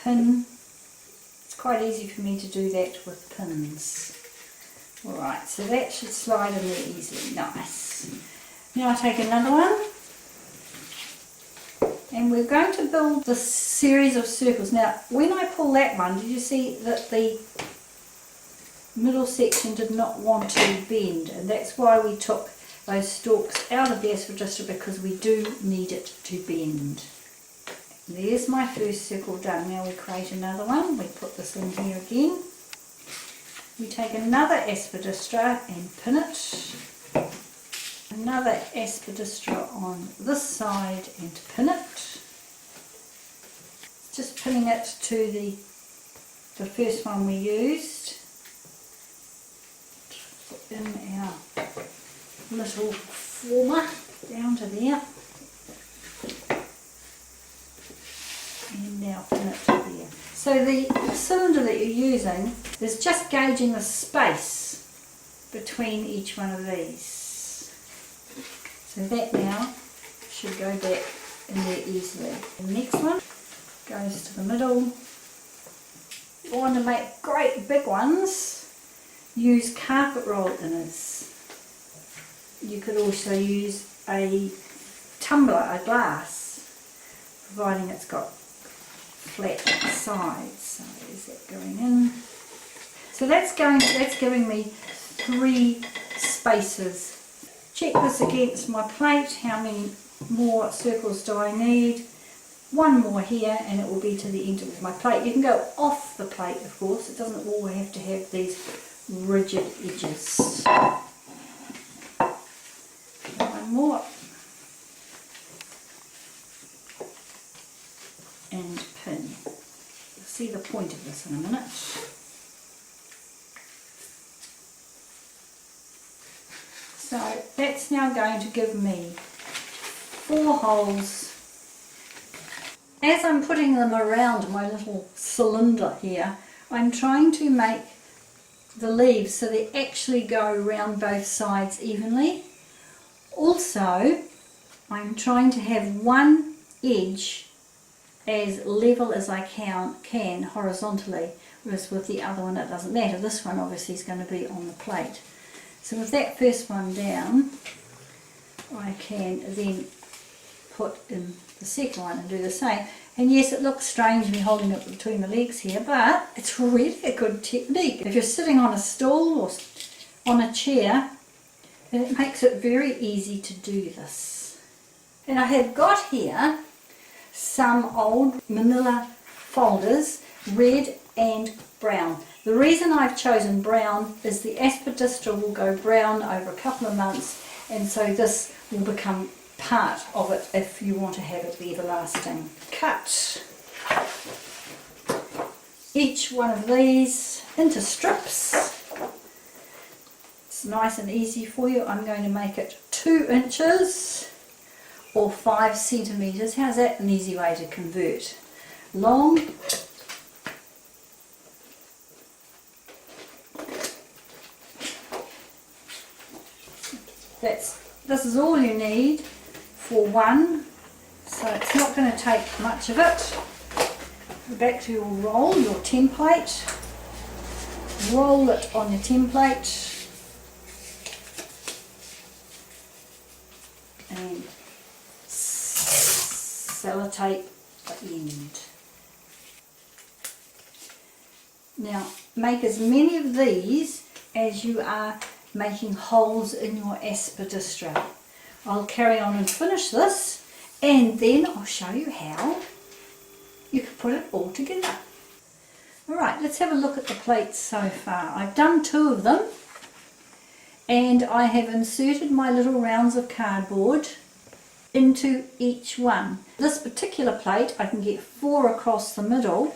Pin. It's quite easy for me to do that with pins. Alright, so that should slide in there easily. Nice. Now I take another one. And we're going to build this series of circles. Now, when I pull that one, did you see that the middle section did not want to bend? And that's why we took those stalks out of the aspidistra, because we do need it to bend. There's my first circle done. Now we create another one. We put this in here again. We take another aspidistra and pin it. Another aspidistra on this side and pin it. Just pinning it to the first one we used. Put in our little former down to there. And now pin it to there. So the cylinder that you're using is just gauging the space between each one of these. So that now should go back in there easily. The next one goes to the middle. If you want to make great big ones, use carpet roll inners. You could also use a tumbler, a glass, providing it's got flat sides. So is that going in? So that's giving me 3 spaces. Check this against my plate. How many more circles do I need? 1 more here and it will be to the end of my plate. You can go off the plate, of course. It doesn't all have to have these rigid edges. 1 more. And pin. You'll see the point of this in a minute. So that's now going to give me 4 holes. As I'm putting them around my little cylinder here, I'm trying to make the leaves so they actually go around both sides evenly. Also, I'm trying to have one edge as level as I can horizontally, whereas with the other one it doesn't matter. This one obviously is going to be on the plate. So with that first one down, I can then put in the second one and do the same. And yes, it looks strange me holding it between the legs here, but it's really a good technique. If you're sitting on a stool or on a chair, then it makes it very easy to do this. And I have got here some old manila folders, red and brown. The reason I've chosen brown is the aspidistra will go brown over a couple of months, and so this will become part of it if you want to have it everlasting. Cut each one of these into strips. It's nice and easy for you. I'm going to make it 2 inches or 5 centimetres. How's that an easy way to convert? Long. This is all you need for one, so it's not going to take much of it. Go back to your roll, your template. Roll it on your template and sellotape the end. Now make as many of these as you are making holes in your aspidistra. I'll carry on and finish this, and then I'll show you how you can put it all together. Alright, let's have a look at the plates so far. I've done 2 of them, and I have inserted my little rounds of cardboard into each one. This particular plate I can get 4 across the middle,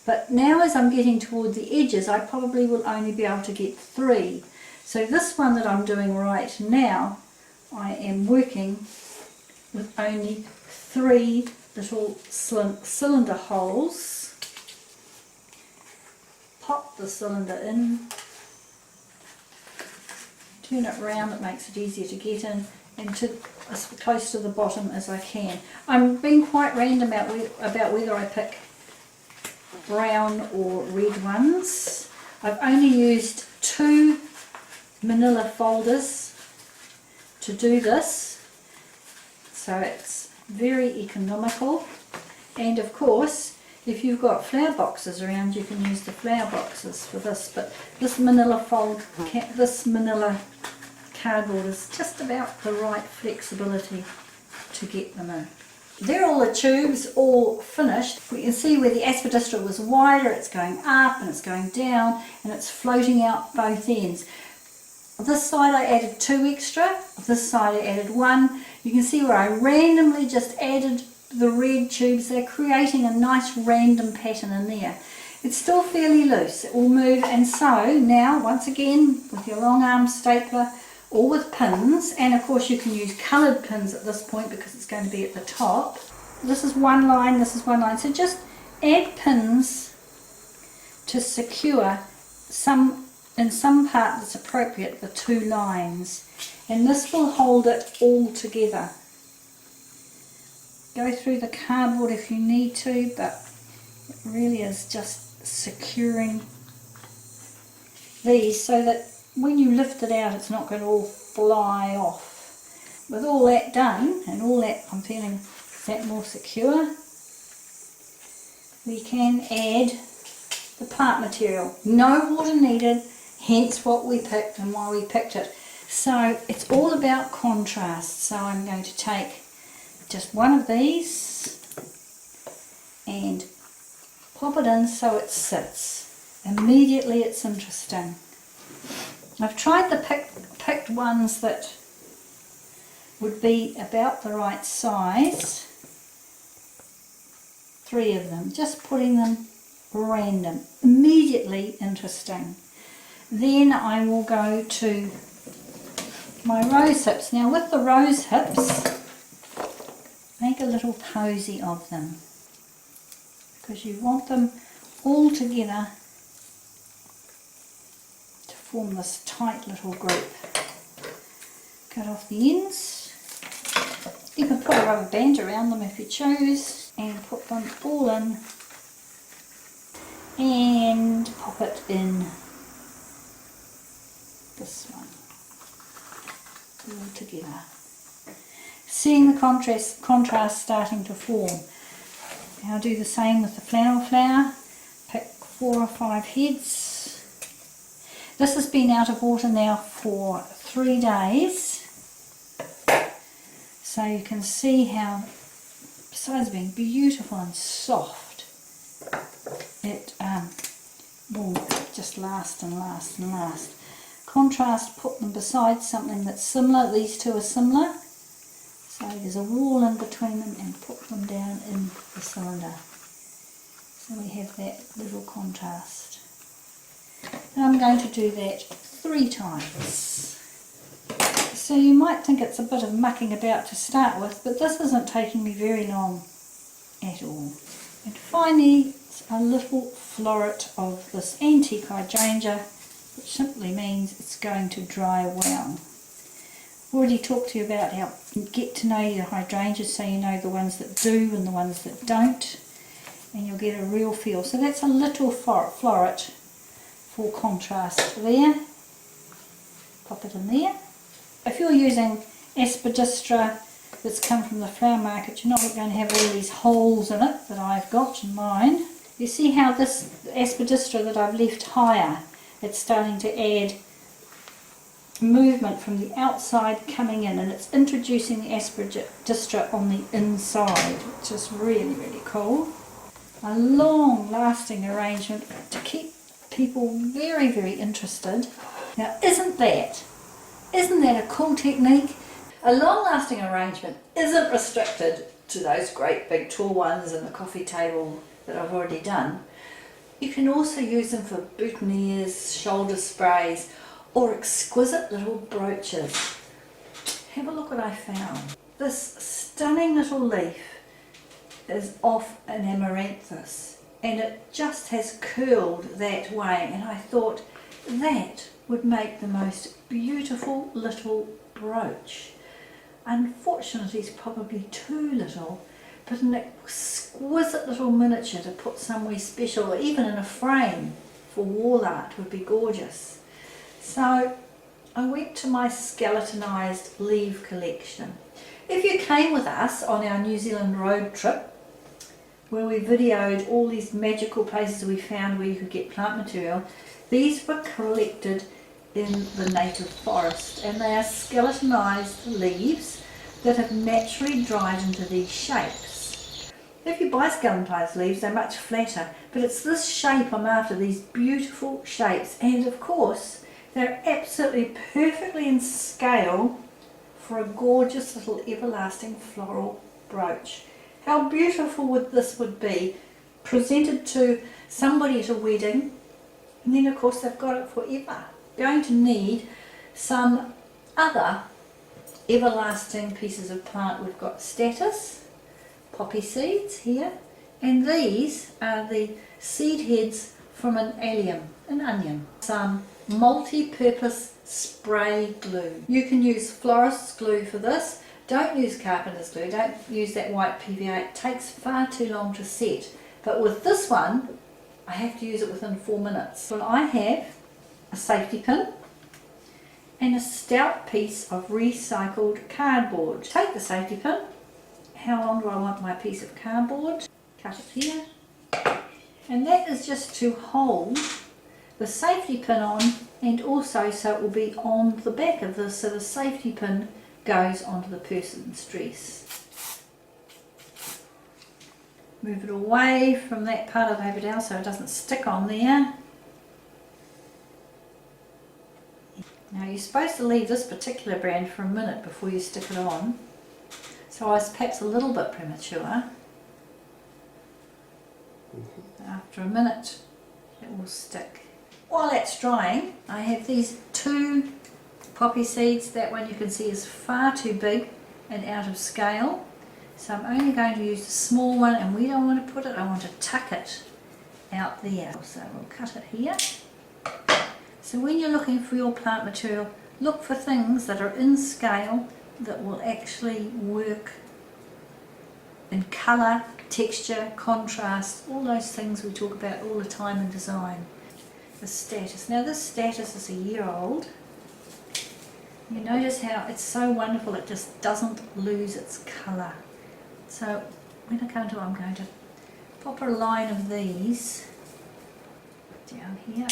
But now as I'm getting toward the edges, I probably will only be able to get 3. So this one that I'm doing right now, I am working with only 3 little cylinder holes. Pop the cylinder in, turn it round, it makes it easier to get in, and to as close to the bottom as I can. I'm being quite random about whether I pick brown or red ones. I've only used 2 manila folders to do this, so it's very economical. And of course, if you've got flower boxes around, you can use the flower boxes for this, but this manila cardboard is just about the right flexibility to get them in. There are all the tubes all finished. We can see where the aspidistra was wider, it's going up and it's going down and it's floating out both ends. This side I added 2 extra, this side I added 1. You can see where I randomly just added the red tubes. They're creating a nice random pattern in there. It's still fairly loose, it will move, and so now once again with your long arm stapler or with pins, and of course you can use coloured pins at this point because it's going to be at the top. This is one line, this is one line, so just add pins to secure in some part that's appropriate the 2 lines, and this will hold it all together. Go through the cardboard if you need to, but it really is just securing these so that when you lift it out it's not going to all fly off. With all that done and all that, I'm feeling that more secure, we can add the part material. No water needed, hence what we picked and why we picked it. So it's all about contrast. So I'm going to take just one of these and pop it in so it sits. Immediately it's interesting. I've tried the picked ones that would be about the right size. 3 of them, just putting them random. Immediately interesting. Then I will go to my rose hips. Now with the rose hips, make a little posy of them because you want them all together to form this tight little group. Cut off the ends. You can put a rubber band around them if you choose and put them all in and pop it in this one all together. Seeing the contrast starting to form. Now I'll do the same with the flower. Pick 4 or 5 heads. This has been out of water now for 3 days. So you can see how, besides being beautiful and soft, it will just last and last and last. Contrast, put them beside something that's similar. These 2 are similar. So there's a wall in between them and put them down in the cylinder. So we have that little contrast. And I'm going to do that 3 times. So you might think it's a bit of mucking about to start with, but this isn't taking me very long at all. And finally, a little floret of this antique hydrangea, which simply means it's going to dry well. I've already talked to you about how you get to know your hydrangeas so you know the ones that do and the ones that don't, and you'll get a real feel. So that's a little floret for contrast there. Pop it in there. If you're using aspidistra that's come from the flower market, you're not going to have all these holes in it that I've got in mine. You see how this aspidistra that I've left higher, it's starting to add movement from the outside coming in, and it's introducing the aspidistra on the inside, which is really, really cool. A long lasting arrangement to keep people very, very interested. Now isn't that a cool technique? A long lasting arrangement isn't restricted to those great big tall ones and the coffee table that I've already done. You can also use them for boutonnieres, shoulder sprays, or exquisite little brooches. Have a look what I found. This stunning little leaf is off an amaranthus, and it just has curled that way, and I thought that would make the most beautiful little brooch. Unfortunately it's probably too little, but an exquisite little miniature to put somewhere special, or even in a frame for wall art would be gorgeous. So I went to my skeletonized leaf collection. If you came with us on our New Zealand road trip, where we videoed all these magical places we found where you could get plant material, these were collected in the native forest, and they are skeletonized leaves that have naturally dried into these shapes. If you buy skeletonized leaves, they're much flatter, but it's this shape I'm after, these beautiful shapes, and of course they're absolutely perfectly in scale for a gorgeous little everlasting floral brooch. How beautiful would this be presented to somebody at a wedding, and then of course they've got it forever. You're going to need some other everlasting pieces of plant. We've got statice, poppy seeds here, and these are the seed heads from an allium, an onion. Some multi-purpose spray glue. You can use florist's glue for this. Don't use carpenter's glue, don't use that white PVA, it takes far too long to set. But with this one, I have to use it within 4 minutes. Well, I have a safety pin and a stout piece of recycled cardboard. Take the safety pin. How long do I want my piece of cardboard? Cut it here. And that is just to hold the safety pin on, and also so it will be on the back of this, so the safety pin goes onto the person's dress. Move it away from that part of the paper towel so it doesn't stick on there. Now you're supposed to leave this particular brand for a minute before you stick it on, so I was perhaps a little bit premature. After a minute it will stick. While that's drying, I have these 2 poppy seeds. That one you can see is far too big and out of scale, so I'm only going to use the small one, and we don't want to put it, I want to tuck it out there, so we'll cut it here. So when you're looking for your plant material, look for things that are in scale, that will actually work in colour, texture, contrast, all those things we talk about all the time in design. The statice. Now this statice is a year old. You notice how it's so wonderful, it just doesn't lose its colour. So when I come to, I'm going to pop a line of these down here.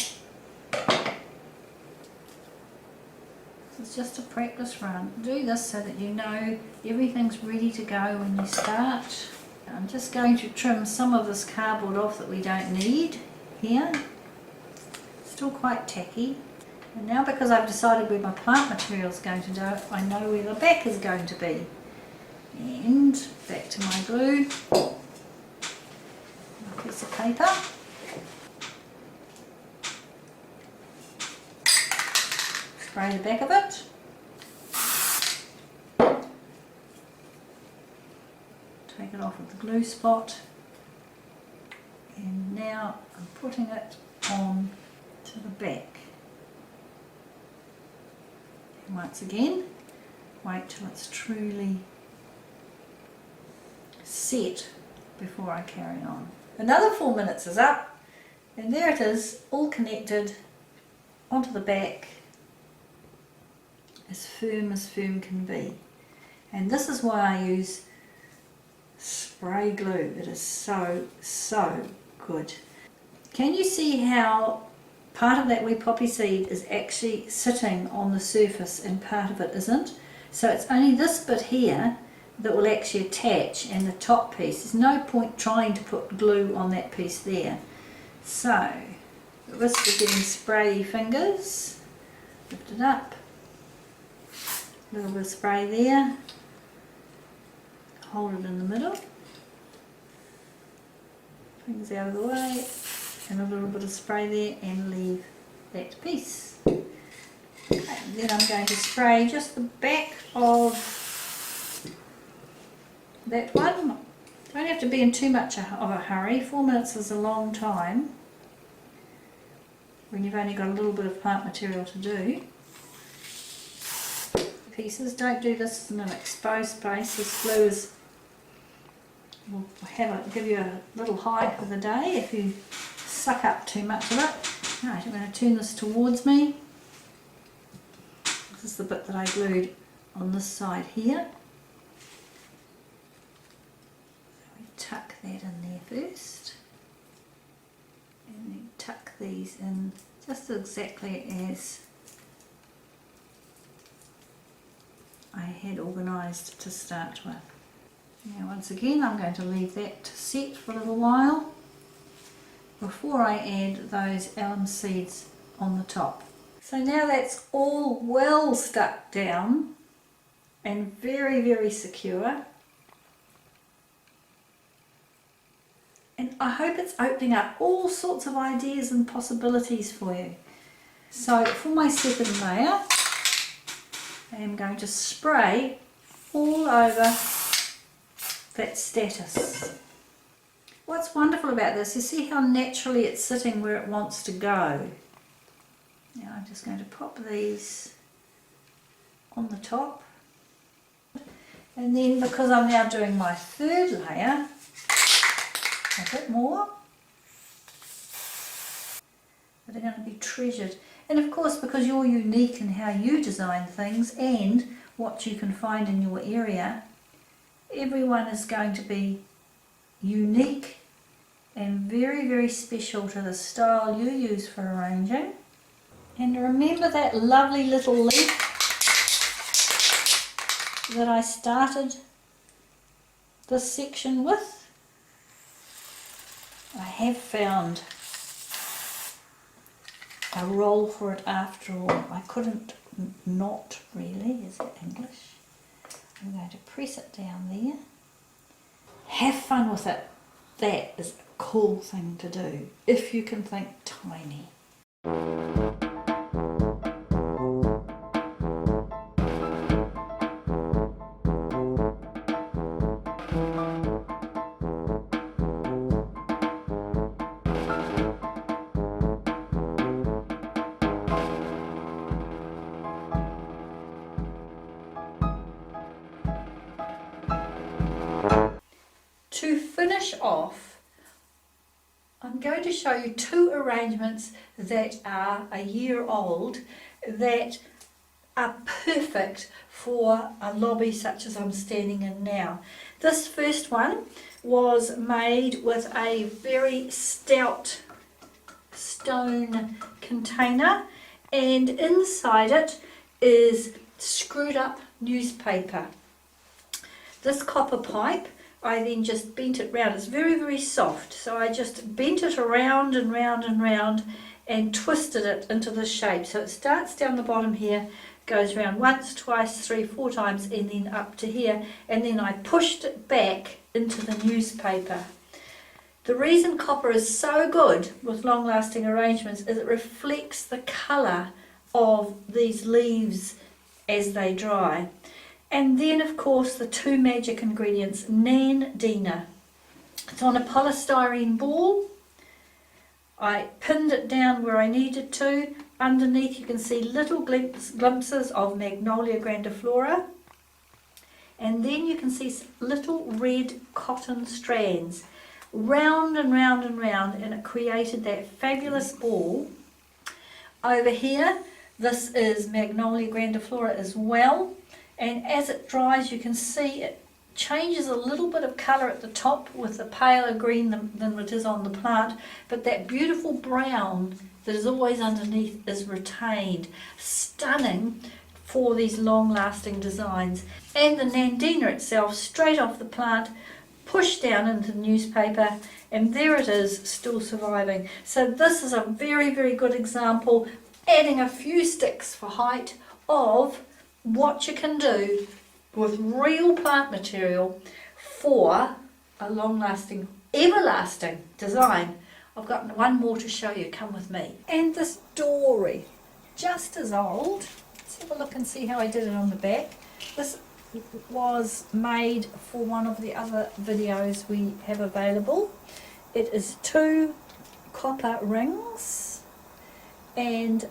It's just a practice run. Do this so that you know everything's ready to go when you start. I'm just going to trim some of this cardboard off that we don't need here. Still quite tacky. And now, because I've decided where my plant material is going to go, I know where the back is going to be. And back to my glue, a piece of paper. Spray the back of it. Take it off with the glue spot. And now I'm putting it on to the back. And once again, wait till it's truly set before I carry on. Another 4 minutes is up, and there it is, all connected onto the back, as firm can be. And this is why I use spray glue. It is so good. Can you see how part of that wee poppy seed is actually sitting on the surface and part of it isn't? So it's only this bit here that will actually attach, and the top piece. There's no point trying to put glue on that piece there. So, the risk of getting sprayy fingers, lift it up, a little bit of spray there, hold it in the middle, fingers out of the way, and a little bit of spray there and leave that piece. Okay, and then I'm going to spray just the back of that one. Don't have to be in too much of a hurry. 4 minutes is a long time when you've only got a little bit of plant material to do. Pieces, don't do this in an exposed space. This glue will give you a little high for the day if you suck up too much of it. Right, I'm going to turn this towards me. This is the bit that I glued on this side here. Tuck that in there first, and then tuck these in just exactly as I had organised to start with. Now once again I'm going to leave that to set for a little while before I add those alum seeds on the top. So now that's all well stuck down and very, very secure. And I hope it's opening up all sorts of ideas and possibilities for you. So for my second layer, I am going to spray all over that status. What's wonderful about this, you see how naturally it's sitting where it wants to go. Now I'm just going to pop these on the top. And then because I'm now doing my third layer, a bit more, that are going to be treasured. And of course, because you're unique in how you design things and what you can find in your area, everyone is going to be unique and very, very special to the style you use for arranging. And remember that lovely little leaf that I started this section with? I have found a role for it after all. I couldn't not really, is it English? I'm going to press it down there. Have fun with it. That is a cool thing to do if you can think tiny. To finish off, I'm going to show you two arrangements that are a year old that are perfect for a lobby such as I'm standing in now. This first one was made with a very stout stone container, and inside it is screwed up newspaper. This copper pipe, I then just bent it round. It's very, very soft, so I just bent it around and round and round and twisted it into this shape. So it starts down the bottom here, goes round once, twice, 3, 4 times, and then up to here, and then I pushed it back into the newspaper. The reason copper is so good with long-lasting arrangements is it reflects the colour of these leaves as they dry. And then, of course, the two magic ingredients, Nandina. It's on a polystyrene ball. I pinned it down where I needed to. Underneath you can see little glimpses of Magnolia grandiflora. And then you can see little red cotton strands, round and round and round, and it created that fabulous ball. Over here, this is Magnolia grandiflora as well. And as it dries, you can see it changes a little bit of colour at the top with the paler green than it is on the plant, but that beautiful brown that is always underneath is retained. Stunning for these long-lasting designs. And the Nandina itself, straight off the plant, pushed down into the newspaper, and there it is, still surviving. So this is a very, very good example, adding a few sticks for height, of what you can do with real plant material for a long-lasting, everlasting design I've got one more to show you, come with me. And this dory, just as old. Let's have a look and see how I did it on the back. This was made for one of the other videos we have available. It is 2 copper rings and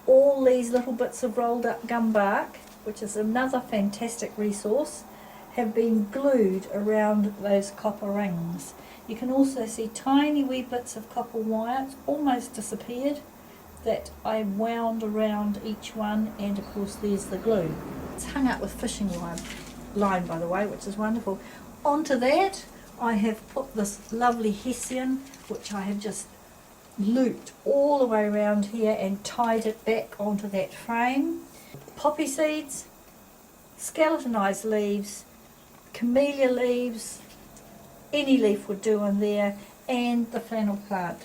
all these little bits of rolled up gum bark, which is another fantastic resource, have been glued around those copper rings. You can also see tiny wee bits of copper wire, it's almost disappeared, that I wound around each one, and of course there's the glue. It's hung up with fishing line by the way, which is wonderful. Onto that I have put this lovely hessian, which I have just looped all the way around here and tied it back onto that frame. Poppy seeds, skeletonized leaves, camellia leaves, any leaf would do in there, and the flannel plant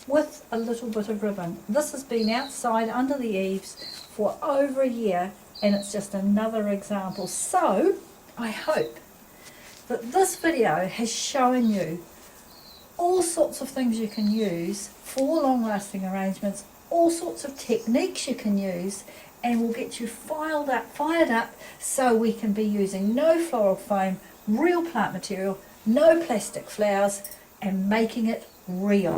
with a little bit of ribbon. This has been outside under the eaves for over a year, and it's just another example. So I hope that this video has shown you all sorts of things you can use for long-lasting arrangements, all sorts of techniques you can use, and will get you fired up so we can be using no floral foam, real plant material, no plastic flowers, and making it real.